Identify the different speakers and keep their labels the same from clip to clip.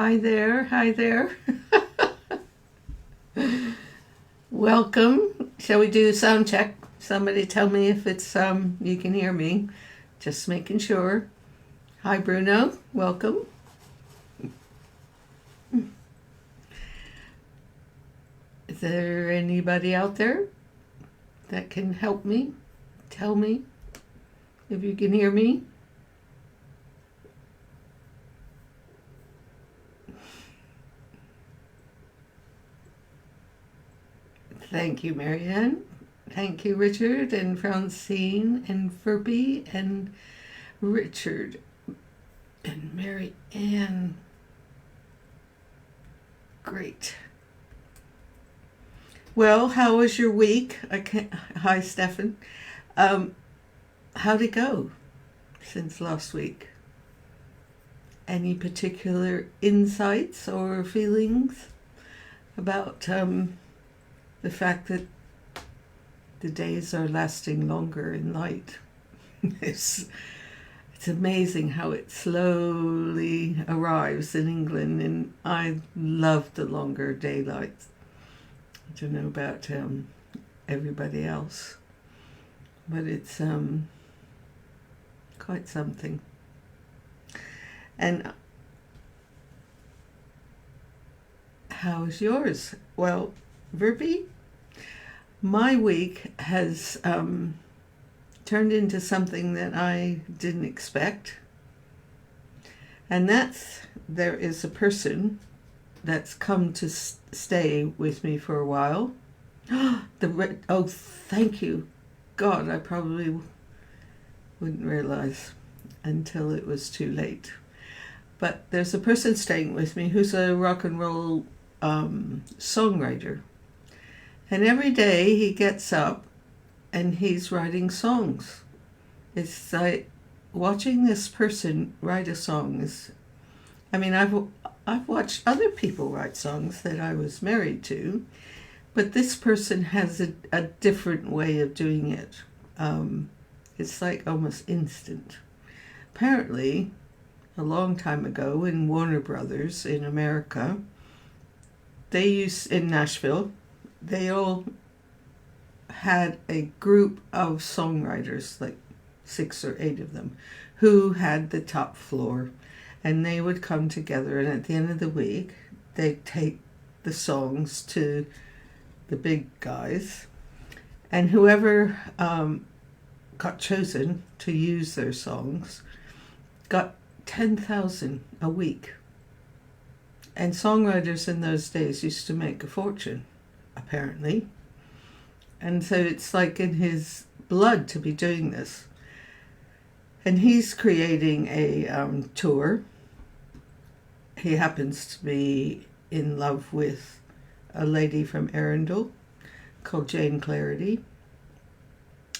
Speaker 1: Hi there, hi there. Welcome. Shall we do a sound check? Somebody tell me if it's you can hear me. Just making sure. Hi Bruno, welcome. Is there anybody out there that can help me? Tell me if you can hear me. Thank you, Marianne. Thank you, Richard and Francine and Verby and Richard and Mary Ann. Great. Well, how was your week? Hi, Stefan. How'd it go since last week? Any particular insights or feelings about the fact that the days are lasting longer in light? It's amazing how it slowly arrives in England, and I love the longer daylight. I don't know about everybody else, but it's quite something. And how's yours? Well, Verby, my week has turned into something that I didn't expect. And there is a person that's come to stay with me for a while. Oh, thank you. God, I probably wouldn't realize until it was too late. But there's a person staying with me who's a rock and roll songwriter. And every day he gets up and he's writing songs. It's like watching this person write a song I've watched other people write songs that I was married to, but this person has a different way of doing it. It's like almost instant. Apparently, a long time ago in Warner Brothers in America, in Nashville, they all had a group of songwriters, like 6 or 8 of them, who had the top floor. And they would come together, and at the end of the week, they'd take the songs to the big guys. And whoever got chosen to use their songs got $10,000 a week. And songwriters in those days used to make a fortune, apparently. And so it's like in his blood to be doing this. And he's creating a tour. He happens to be in love with a lady from Arundel called Jane Clarity.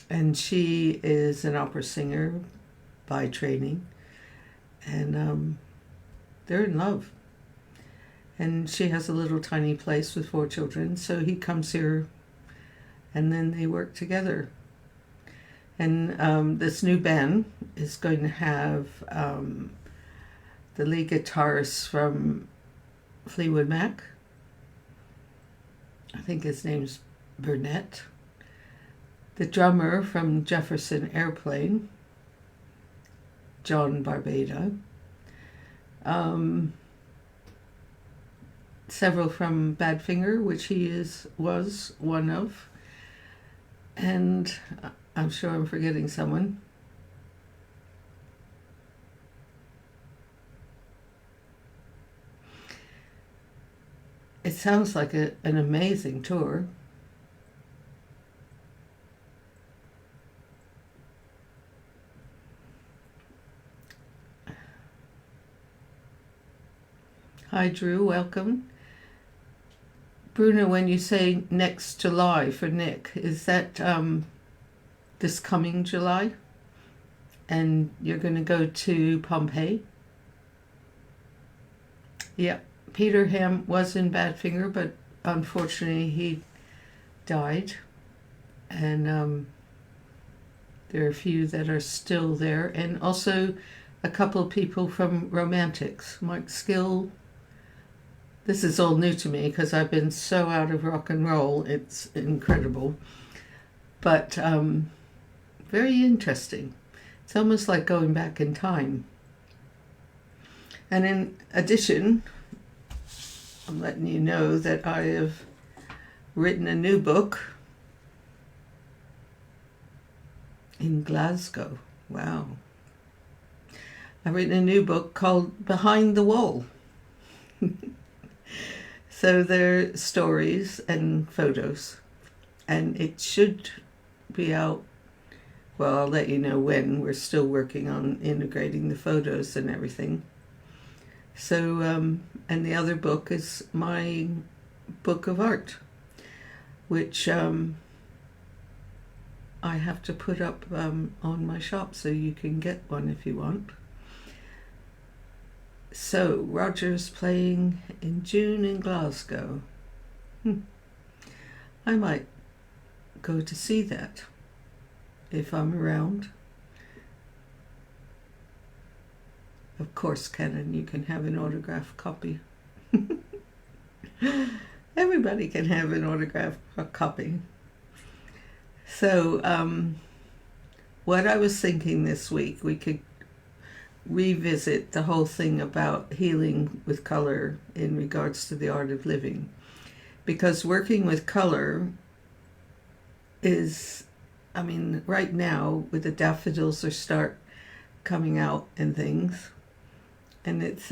Speaker 1: And she is an opera singer by training. And they're in love. And she has a little tiny place with 4 children. So he comes here and then they work together. And this new band is going to have the lead guitarist from Fleetwood Mac. I think his name's Burnett. The drummer from Jefferson Airplane, John Barbada. Several from Badfinger, which he was one of. And I'm sure I'm forgetting someone. It sounds like an amazing tour. Hi Drew, welcome. Bruno, when you say next July for Nick, is that this coming July? And you're going to go to Pompeii? Yeah, Peter Ham was in Badfinger, but unfortunately he died. And there are a few that are still there. And also a couple of people from Romantics. Mike Skill This is all new to me because I've been so out of rock and roll. It's incredible. But very interesting. It's almost like going back in time. And in addition, I'm letting you know that I have written a new book in Glasgow. Wow. I've written a new book called Behind the Wall. So they're stories and photos, and it should be out, well, I'll let you know when. We're still working on integrating the photos and everything. So, and the other book is my book of art, which I have to put up on my shop, so you can get one if you want. So, Roger's playing in June in Glasgow. I might go to see that if I'm around. Of course, Kenan, you can have an autographed copy. Everybody can have an autographed copy. So, what I was thinking this week, we could revisit the whole thing about healing with color in regards to the art of living. Because working with color is, I mean, right now with the daffodils are start coming out and things, and it's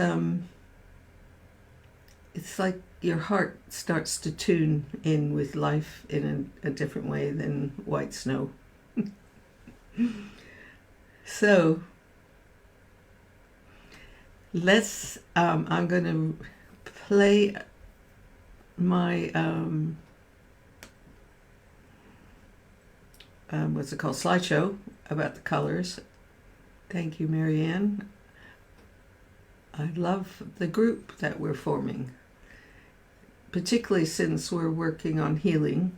Speaker 1: like your heart starts to tune in with life in a different way than white snow. So let's, I'm going to play my, what's it called, slideshow about the colors. Thank you, Marianne. I love the group that we're forming, particularly since we're working on healing,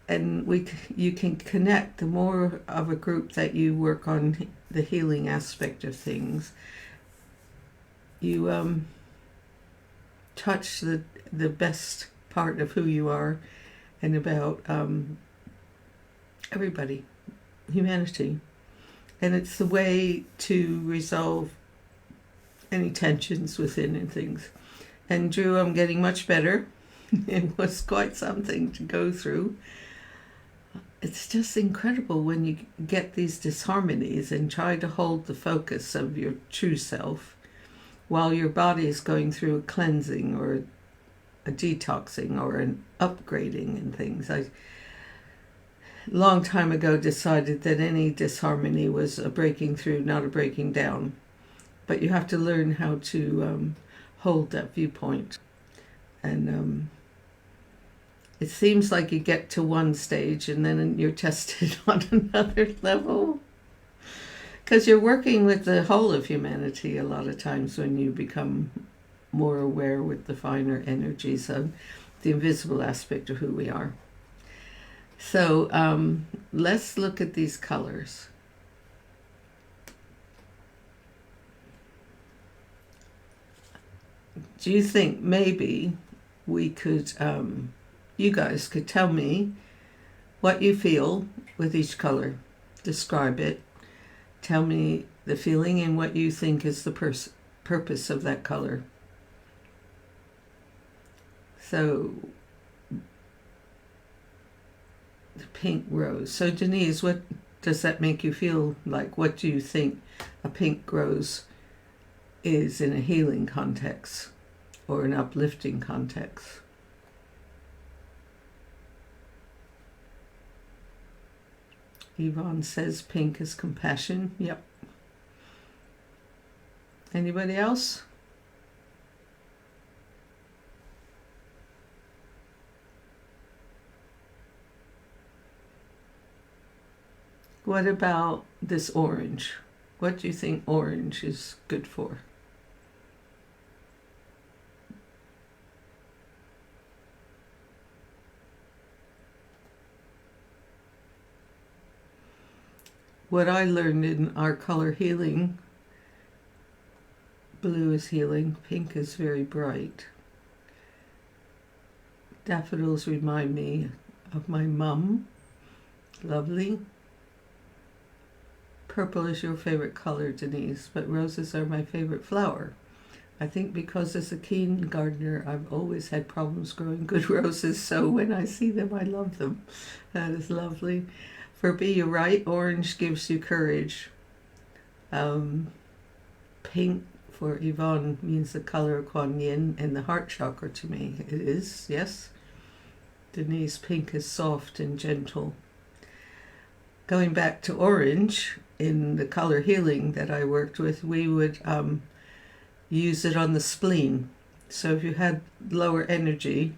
Speaker 1: and you can connect. The more of a group that you work on the healing aspect of things, you touch the best part of who you are and about everybody, humanity. And it's the way to resolve any tensions within and things. And Drew, I'm getting much better. It was quite something to go through. It's just incredible when you get these disharmonies and try to hold the focus of your true self while your body is going through a cleansing or a detoxing or an upgrading and things. I long time ago decided that any disharmony was a breaking through, not a breaking down. But you have to learn how to hold that viewpoint. And it seems like you get to one stage and then you're tested on another level. Because you're working with the whole of humanity a lot of times when you become more aware with the finer energies of the invisible aspect of who we are. So let's look at these colors. Do you think maybe we could, you guys could tell me what you feel with each color? Describe it. Tell me the feeling and what you think is the purpose of that color. So, the pink rose. So Denise, what does that make you feel like? What do you think a pink rose is in a healing context or an uplifting context? Yvonne says pink is compassion. Yep. Anybody else? What about this orange? What do you think orange is good for? What I learned in our color healing, blue is healing, pink is very bright. Daffodils remind me of my mum. Lovely. Purple is your favorite color, Denise, but roses are my favorite flower. I think because as a keen gardener, I've always had problems growing good roses, so when I see them, I love them. That is lovely. For B, you're right, orange gives you courage. Pink for Yvonne means the color of Kuan Yin and the heart chakra to me. It is, yes. Denise, pink is soft and gentle. Going back to orange, in the color healing that I worked with, we would use it on the spleen. So if you had lower energy,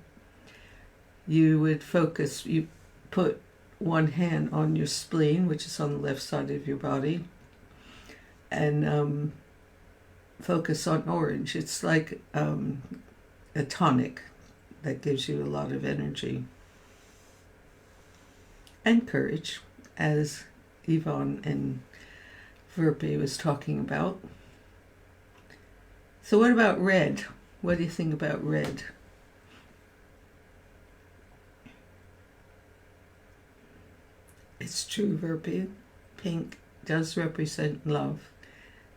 Speaker 1: you would focus, you put one hand on your spleen, which is on the left side of your body, and focus on orange. It's like a tonic that gives you a lot of energy and courage, as Yvonne and Verpi was talking about. So what about red? What do you think about red? It's true, Verpi. Pink does represent love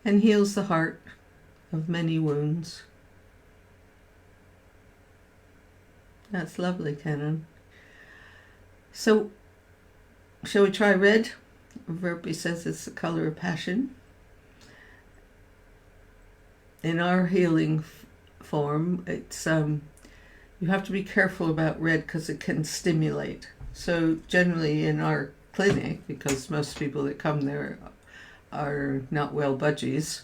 Speaker 1: and heals the heart of many wounds. That's lovely, Canon. So, shall we try red? Verpi says it's the color of passion. In our healing form, it's you have to be careful about red because it can stimulate. So generally in our clinic, because most people that come there are not well budgies,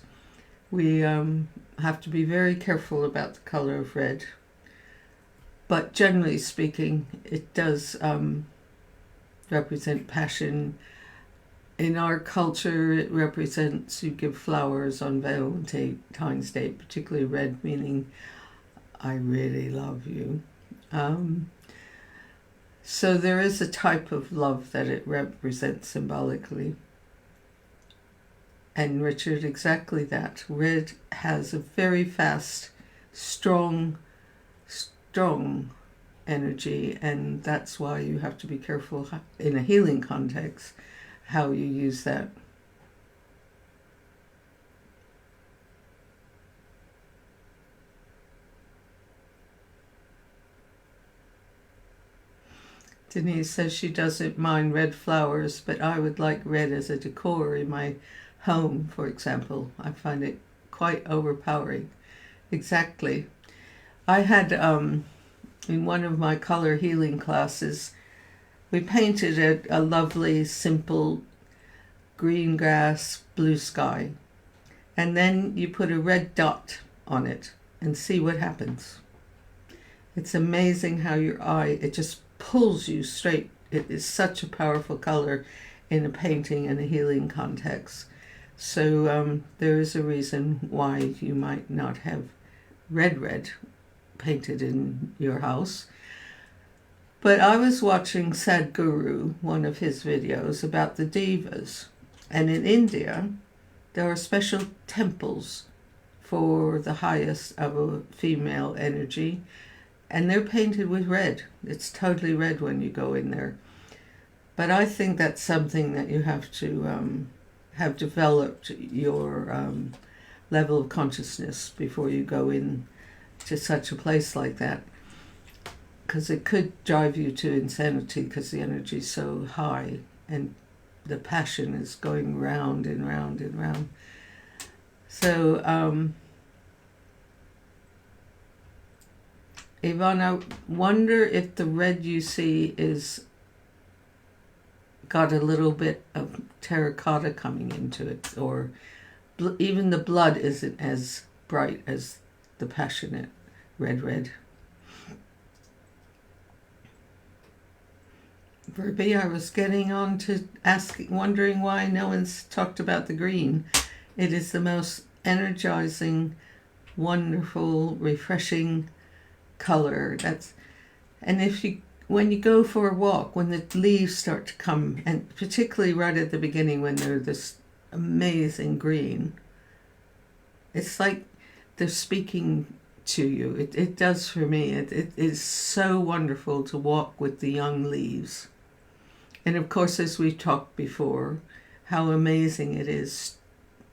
Speaker 1: we have to be very careful about the color of red. But generally speaking, it does represent passion. In our culture, it represents, you give flowers on Valentine's Day, particularly red, meaning I really love you. So there is a type of love that it represents symbolically. And Richard, exactly that. Red has a very fast, strong energy, and that's why you have to be careful in a healing context how you use that. Denise says she doesn't mind red flowers, but I would like red as a decor in my home, for example. I find it quite overpowering. Exactly. I had, in one of my color healing classes, we painted a lovely, simple green grass, blue sky. And then you put a red dot on it and see what happens. It's amazing how your eye, it just pulls you straight. It is such a powerful color in a painting and a healing context. So there is a reason why you might not have red painted in your house. But I was watching Sadhguru, one of his videos about the devas. And in India, there are special temples for the highest of a female energy. And they're painted with red. It's totally red when you go in there. But I think that's something that you have to have developed your level of consciousness before you go in to such a place like that. Because it could drive you to insanity because the energy is so high and the passion is going round and round and round. So, Yvonne, I wonder if the red you see is got a little bit of terracotta coming into it, or even the blood isn't as bright as the passionate red. Verbi, I was getting on to wondering why no one's talked about the green. It is the most energizing, wonderful, refreshing color. When you go for a walk, when the leaves start to come, and particularly right at the beginning when they're this amazing green, it's like they're speaking to you. It does for me. It is so wonderful to walk with the young leaves. And of course, as we've talked before, how amazing it is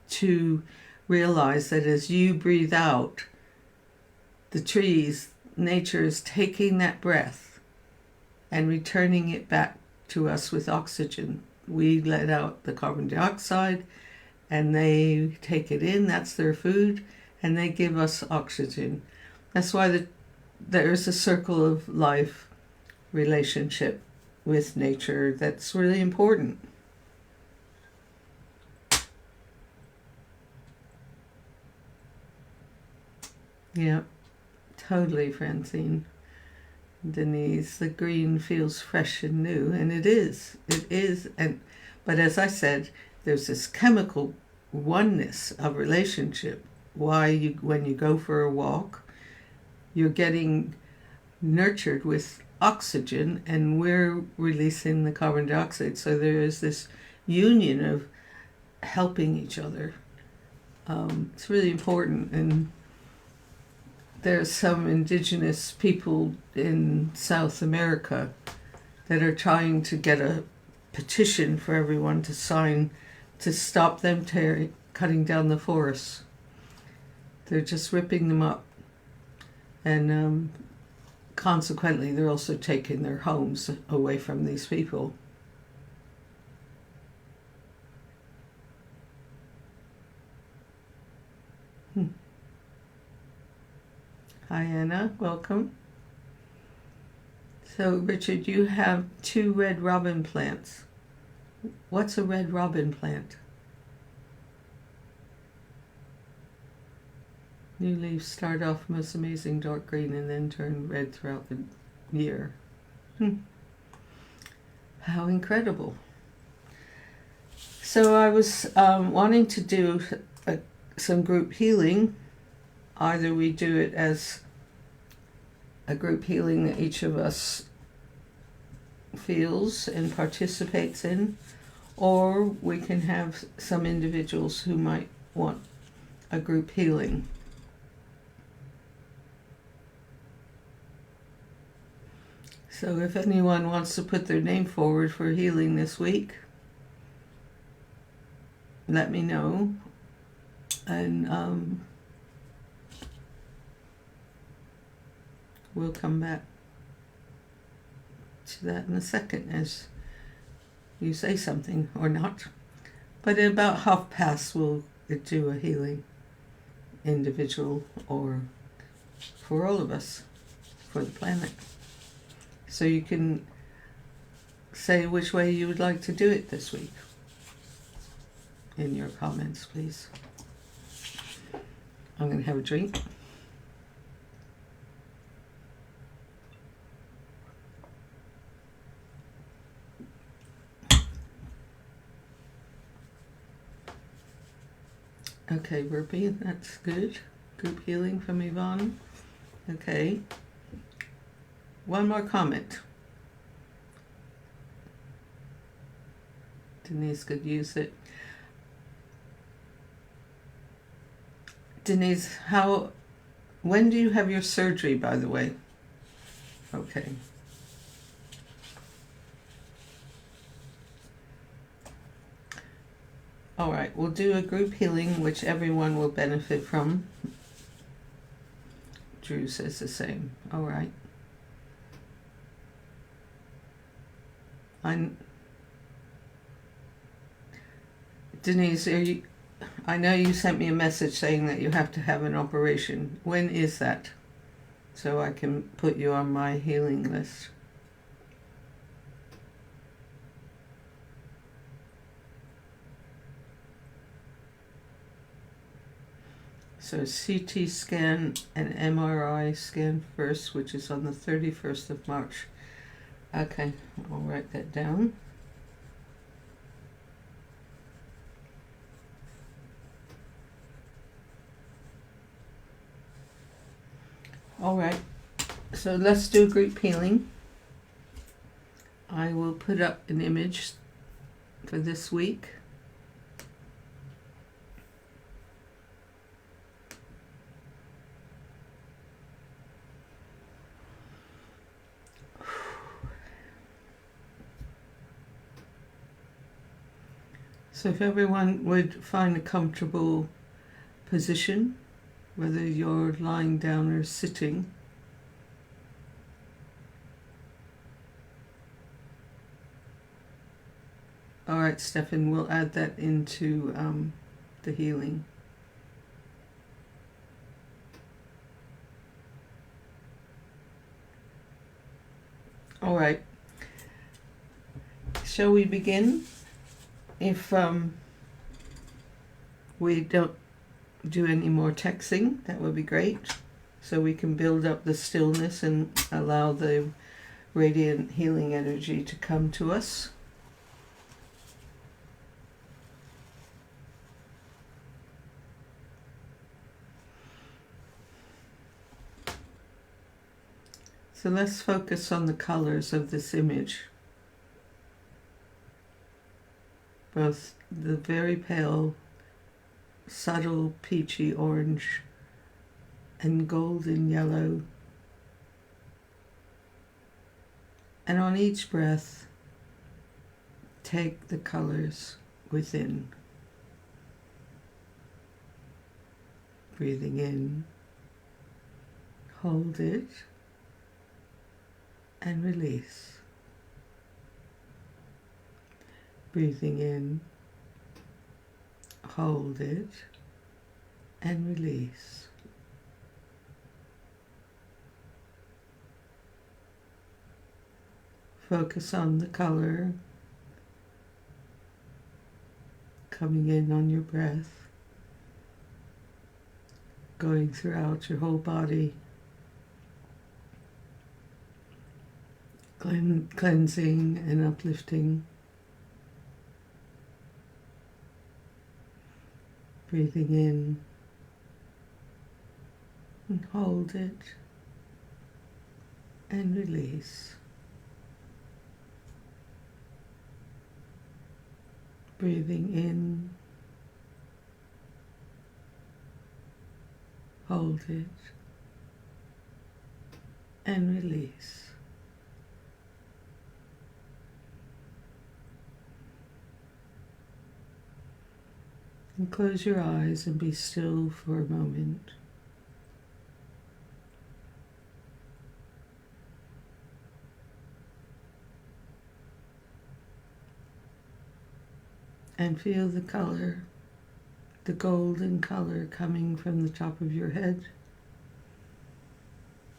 Speaker 1: to realize that as you breathe out, the trees, nature is taking that breath and returning it back to us with oxygen. We let out the carbon dioxide and they take it in, that's their food, and they give us oxygen. That's why there's a circle of life relationship with nature that's really important. Yeah, totally, Francine. Denise, the green feels fresh and new, and it is. But as I said, there's this chemical oneness of relationship. When you go for a walk, you're getting nurtured with oxygen, and we're releasing the carbon dioxide. So there is this union of helping each other. It's really important, and there's some indigenous people in South America that are trying to get a petition for everyone to sign to stop them cutting down the forests. They're just ripping them up. And consequently, they're also taking their homes away from these people. Hi, Anna. Welcome. So, Richard, you have 2 red robin plants. What's a red robin plant? New leaves start off most amazing dark green and then turn red throughout the year. How incredible. So I was wanting to do some group healing. Either we do it as a group healing that each of us feels and participates in, or we can have some individuals who might want a group healing. So if anyone wants to put their name forward for healing this week, let me know. And we'll come back to that in a second as you say something or not. But at about past, we'll do a healing, individual or for all of us, for the planet. So you can say which way you would like to do it this week in your comments, please. I'm going to have a drink. Okay, burpee, that's good. Group healing from Yvonne. Okay. One more comment. Denise could use it. Denise, when do you have your surgery, by the way? Okay. All right, we'll do a group healing, which everyone will benefit from. Drew says the same. All right. Denise, I know you sent me a message saying that you have to have an operation. When is that? So I can put you on my healing list. So CT scan and MRI scan first, which is on the 31st of March. Okay, I'll write that down. All right, so let's do group healing. I will put up an image for this week. So if everyone would find a comfortable position, whether you're lying down or sitting. All right, Stefan, we'll add that into the healing. All right. Shall we begin? If we don't do any more texting, that would be great. So we can build up the stillness and allow the radiant healing energy to come to us. So let's focus on the colors of this image. Both the very pale, subtle peachy orange and golden yellow. And on each breath, take the colors within. Breathing in, hold it, and release. Breathing in, hold it, and release. Focus on the color coming in on your breath, going throughout your whole body, cleansing and uplifting. Breathing in, and hold it, and release. Breathing in, hold it, and release. And close your eyes and be still for a moment. And feel the color, the golden color coming from the top of your head,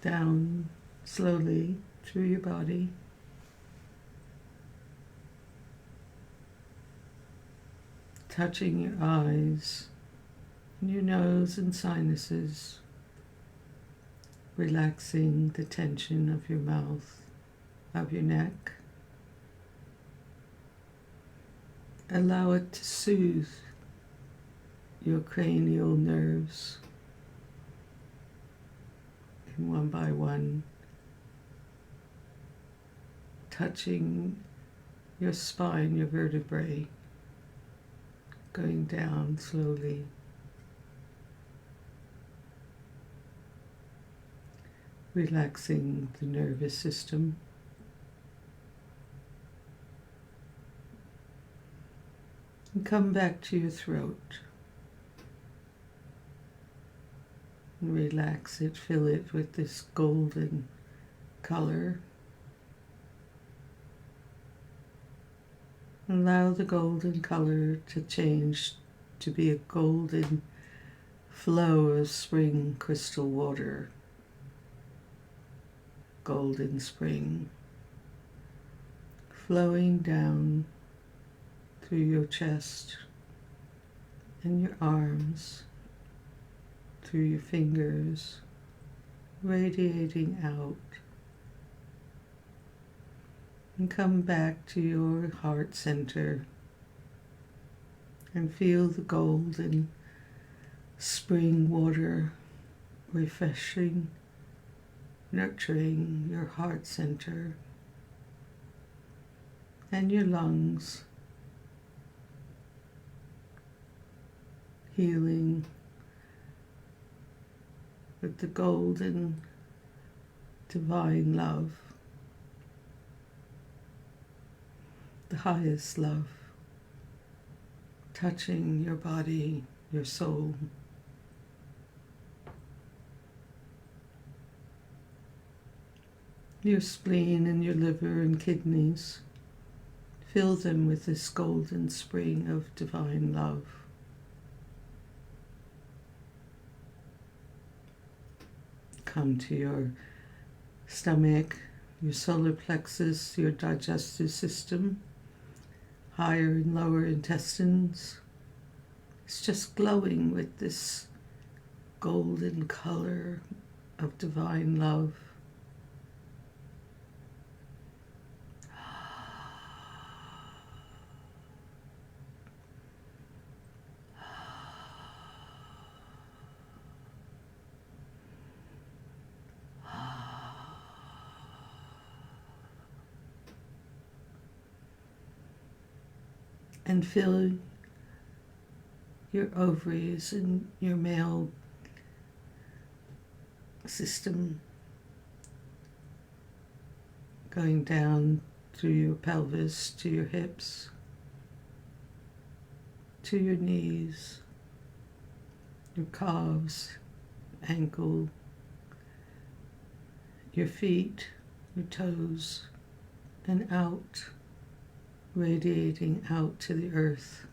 Speaker 1: down slowly through your body. Touching your eyes, and your nose and sinuses, relaxing the tension of your mouth, of your neck. Allow it to soothe your cranial nerves, and one by one, touching your spine, your vertebrae, going down slowly. Relaxing the nervous system. And come back to your throat. And relax it, fill it with this golden color. Allow the golden color to change to be a golden flow of spring crystal water. Golden spring flowing down through your chest and your arms, through your fingers, radiating out. And come back to your heart center and feel the golden spring water refreshing, nurturing your heart center and your lungs, healing with the golden divine love, the highest love, touching your body, your soul. Your spleen and your liver and kidneys. Fill them with this golden spring of divine love. Come to your stomach, your solar plexus, your digestive system, higher and lower intestines. It's just glowing with this golden color of divine love. And fill your ovaries and your male system, going down through your pelvis to your hips, to your knees, your calves, ankle, your feet, your toes, and out, radiating out to the earth.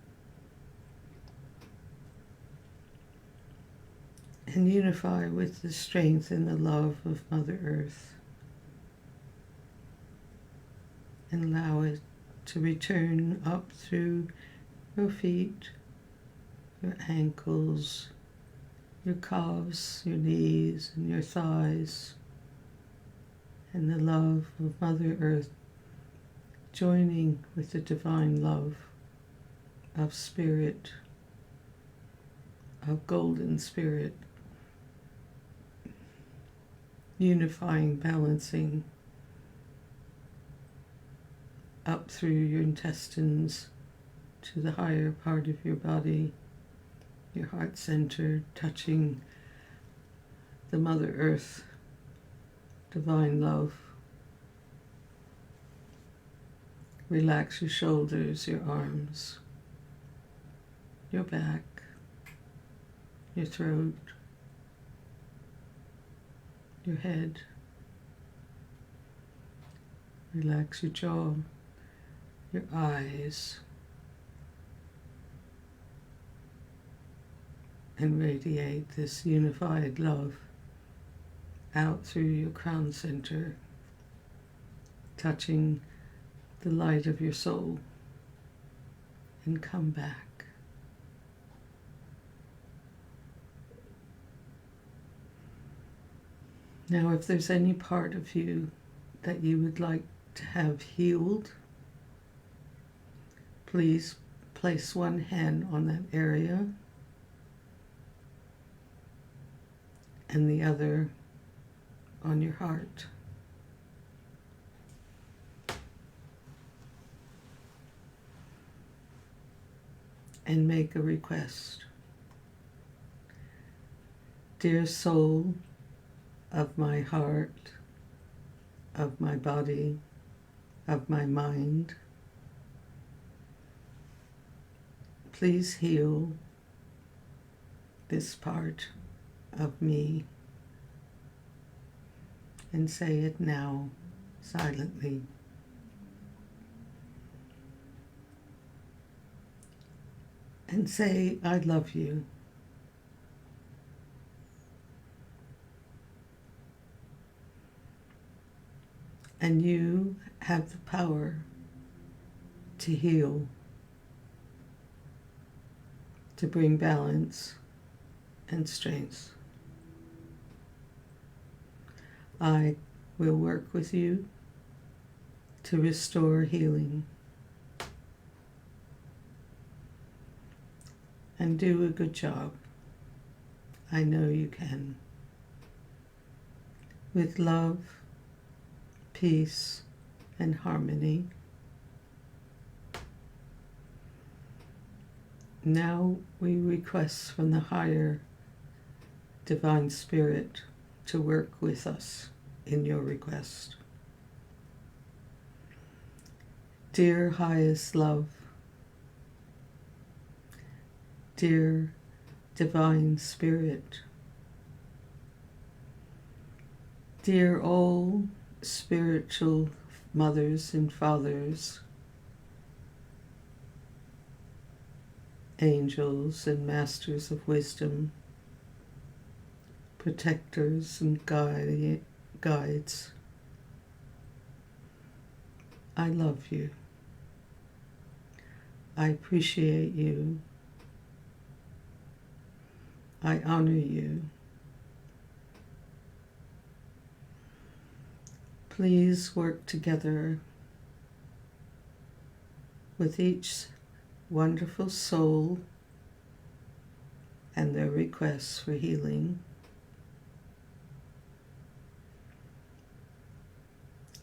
Speaker 1: And unify with the strength and the love of Mother Earth. And allow it to return up through your feet, your ankles, your calves, your knees, and your thighs. And the love of Mother Earth joining with the divine love of spirit, of golden spirit, unifying, balancing up through your intestines to the higher part of your body, your heart center, touching the Mother Earth, divine love. Relax your shoulders, your arms, your back, your throat, your head. Relax your jaw, your eyes, and radiate this unified love out through your crown center, touching the light of your soul, and come back. Now, if there's any part of you that you would like to have healed, please place one hand on that area and the other on your heart. And make a request. Dear soul of my heart, of my body, of my mind, please heal this part of me, and say it now silently. And say, I love you. And you have the power to heal, to bring balance and strength. I will work with you to restore healing and do a good job. I know you can. With love, peace, and harmony. Now we request from the higher divine spirit to work with us in your request. Dear highest love, dear Divine Spirit, dear all spiritual mothers and fathers, angels and masters of wisdom, protectors and guides, I love you. I appreciate you. I honor you. Please work together with each wonderful soul and their requests for healing.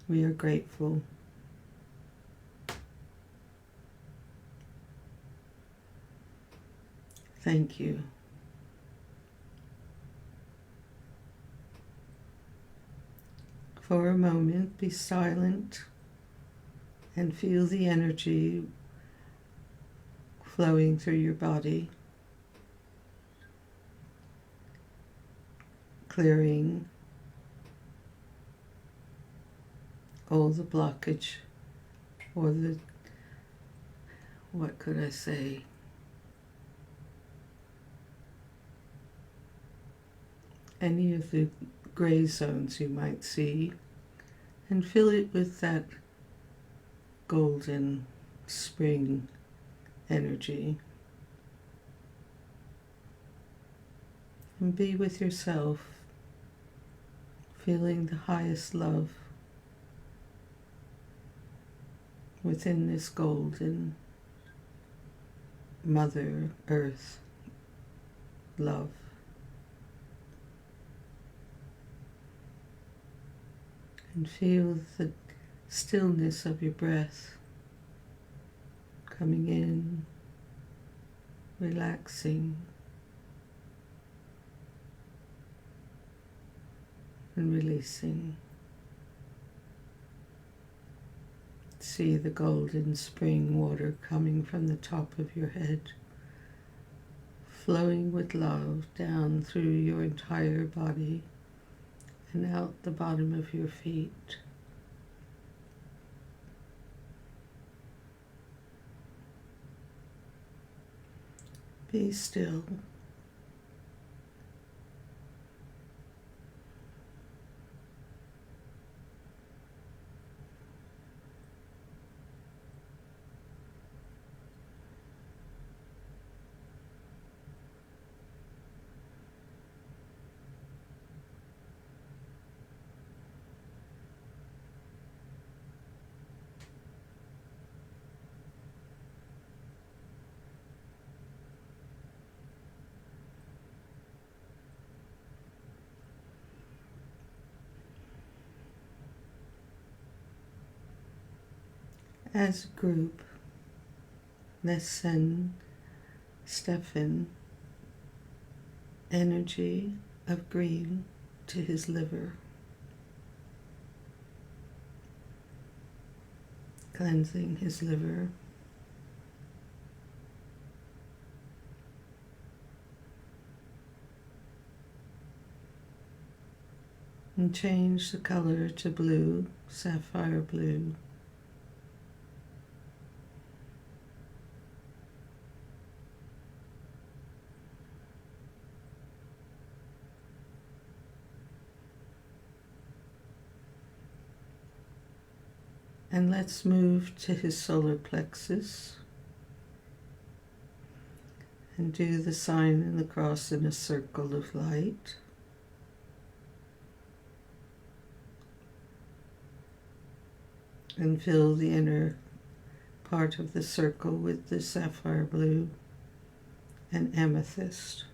Speaker 1: We are grateful. Thank you. For a moment, be silent and feel the energy flowing through your body, clearing all the blockage or the, what could I say? Any of the gray zones you might see, and fill it with that golden spring energy. And be with yourself, feeling the highest love within this golden Mother Earth love. And feel the stillness of your breath coming in, relaxing, and releasing. See the golden spring water coming from the top of your head, flowing with love down through your entire body and out the bottom of your feet. Be still. As a group, let's send Stefan energy of green to his liver, cleansing his liver. And change the color to blue, sapphire blue. And let's move to his solar plexus and do the sign and the cross in a circle of light. And fill the inner part of the circle with the sapphire blue and amethyst.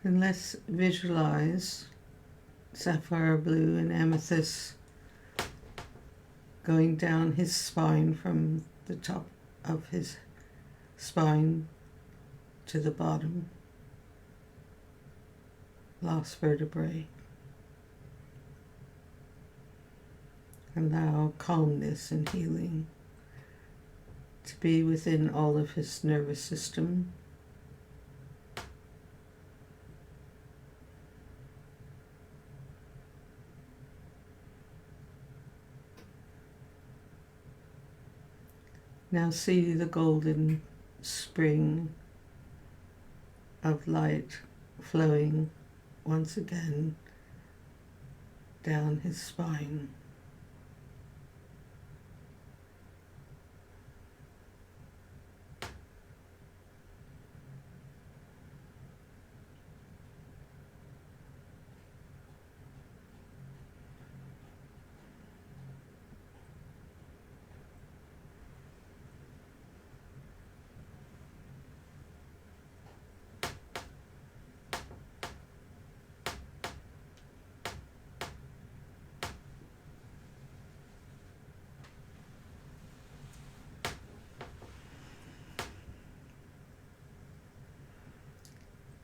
Speaker 1: And let's visualize sapphire blue and amethyst going down his spine from the top of his spine to the bottom, lost vertebrae. Allow calmness and healing to be within all of his nervous system. Now see the golden spring of light flowing once again down his spine.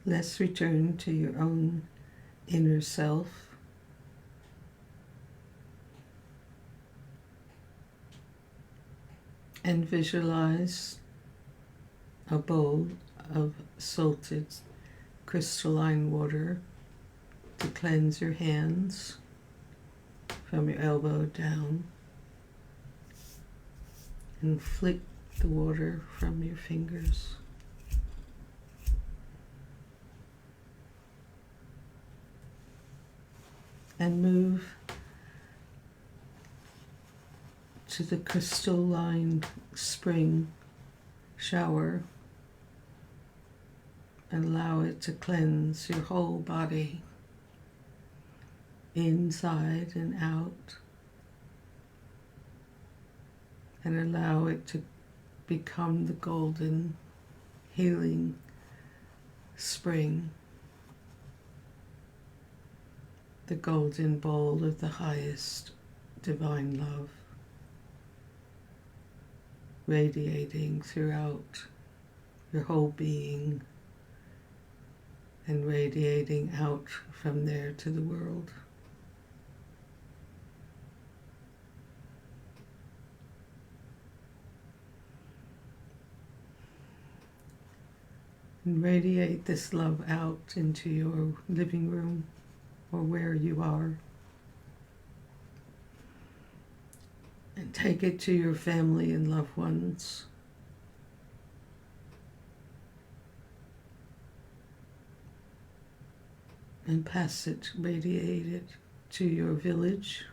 Speaker 1: Let's return to your own inner self. And visualize a bowl of salted crystalline water to cleanse your hands from your elbow down, and flick the water from your fingers. And move to the crystal-lined spring shower and allow it to cleanse your whole body, inside and out, and allow it to become the golden healing spring, the golden bowl of the highest divine love, radiating throughout your whole being and radiating out from there to the world. And radiate this love out into your living room or where you are. And take it to your family and loved ones. And pass it, radiate it to your village,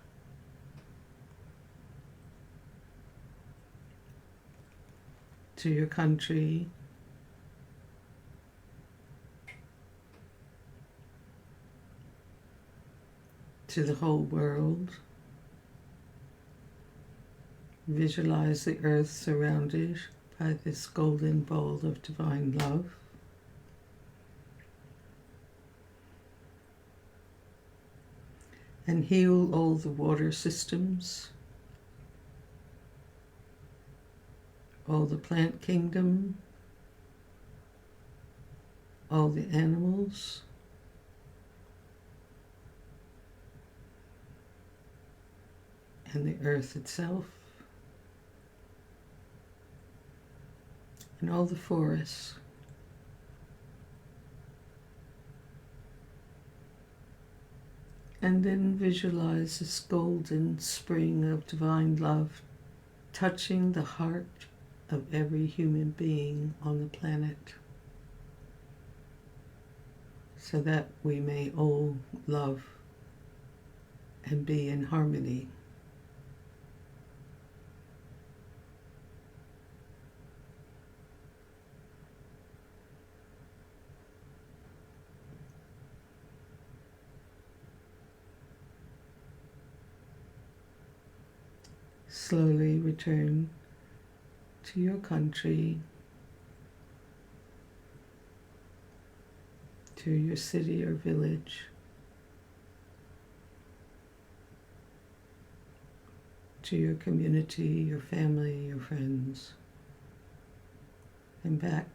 Speaker 1: to your country, to the whole world. Visualize the earth surrounded by this golden bowl of divine love. And heal all the water systems, all the plant kingdom, all the animals, and the earth itself, and all the forests. And then visualize this golden spring of divine love touching the heart of every human being on the planet, so that we may all love and be in harmony. Slowly return to your country, to your city or village, to your community, your family, your friends, and back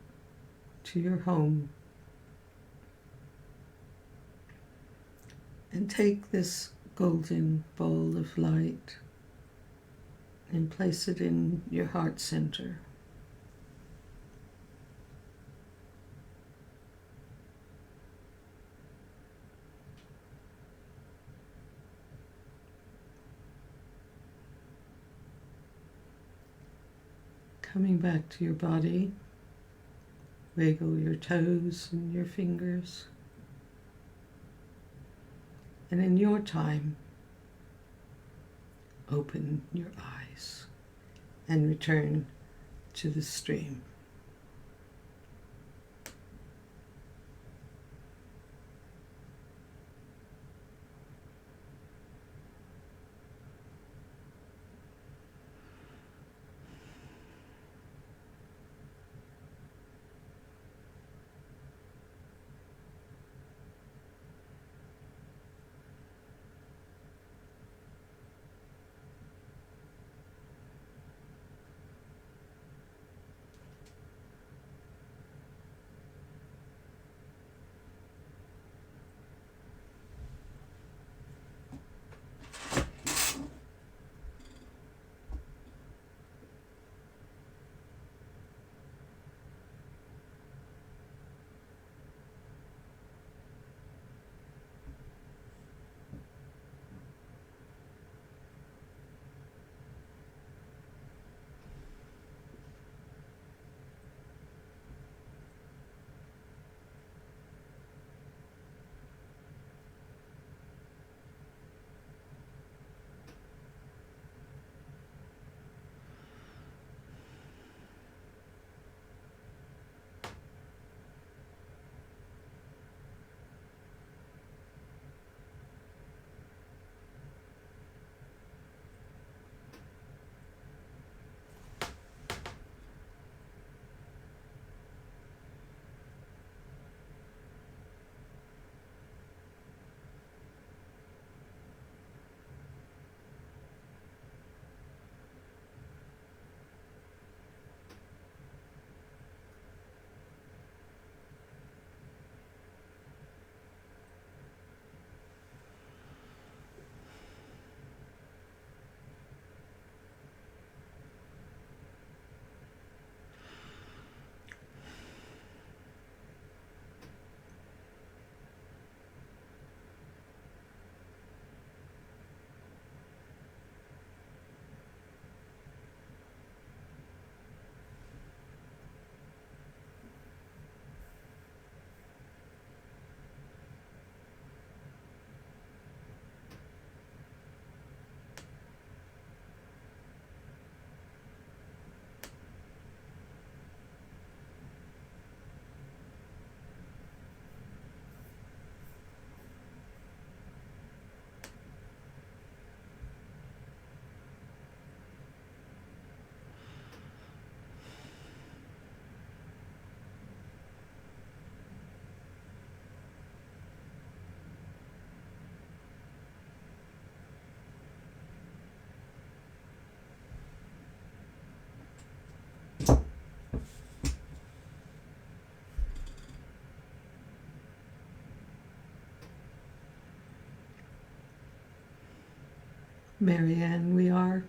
Speaker 1: to your home. And take this golden ball of light and place it in your heart center. Coming back to your body, wiggle your toes and your fingers. And in your time, open your eyes and return to the stream. Marianne, we are.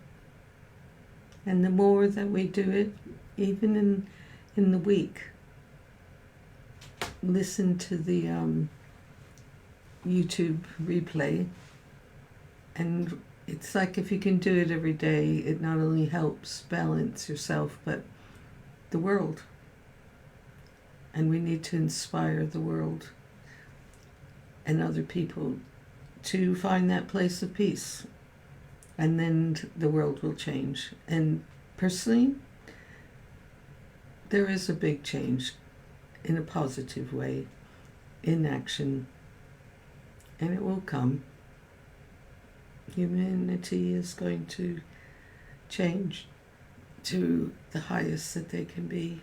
Speaker 1: And the more that we do it, even in the week, listen to the YouTube replay. And it's like if you can do it every day, it not only helps balance yourself, but the world. And we need to inspire the world and other people to find that place of peace. And then the world will change. And personally, there is a big change in a positive way, in action, and it will come. Humanity is going to change to the highest that they can be.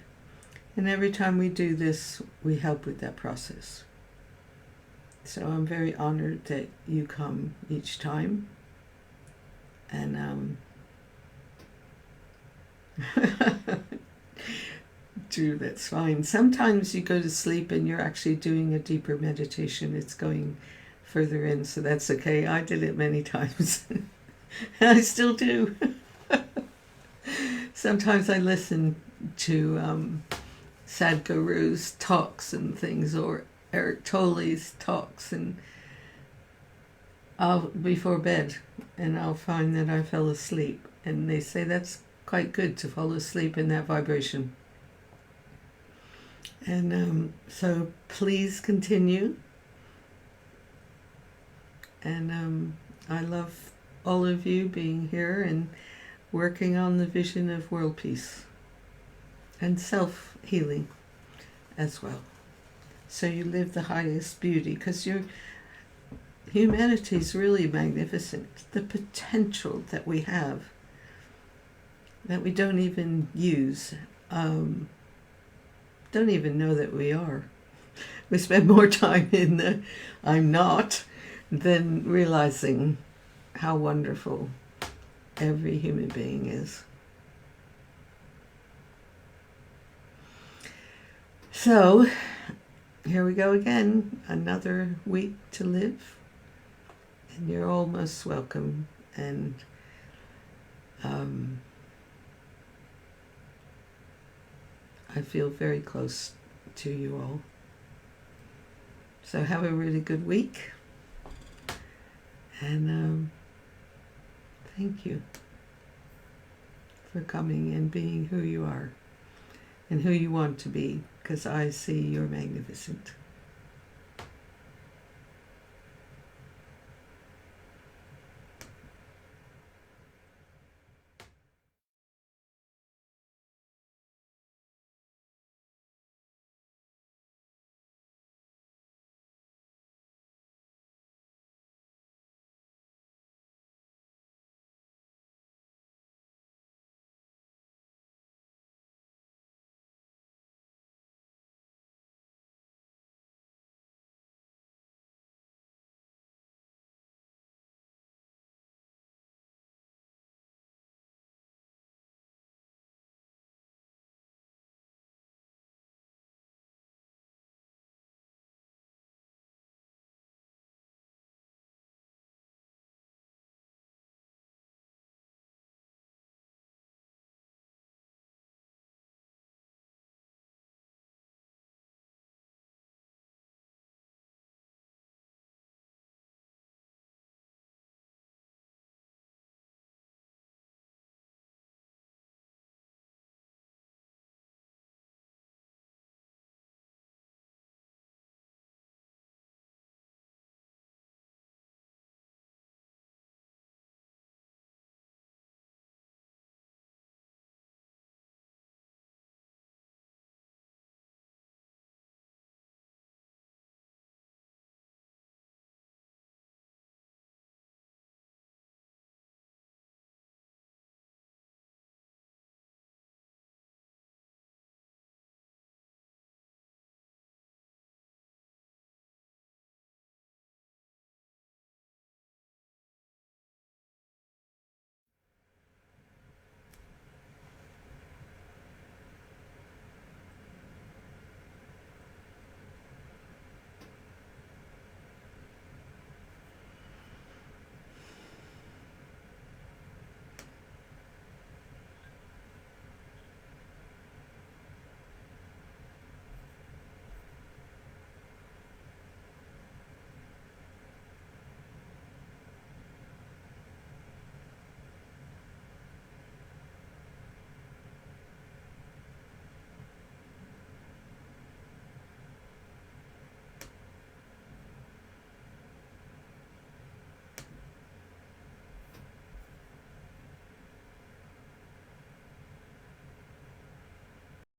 Speaker 1: And every time we do this, we help with that process. So I'm very honored that you come each time. And Drew, that's fine. Sometimes you go to sleep and you're actually doing a deeper meditation. It's going further in, so that's okay. I did it many times. I still do. Sometimes I listen to Sadhguru's talks and things, or Eric Tolle's talks, and I'll before bed, and I'll find that I fell asleep. And they say that's quite good to fall asleep in that vibration. And so please continue. And I love all of you being here and working on the vision of world peace and self-healing as well. So you live the highest beauty, because your humanity is really magnificent. The potential that we have, that we don't even use, don't even know that we are. We spend more time in the I'm not than realizing how wonderful every human being is. So, here we go again, another week to live, and you're all most welcome, and I feel very close to you all. So have a really good week, and thank you for coming and being who you are and who you want to be, because I see you're magnificent.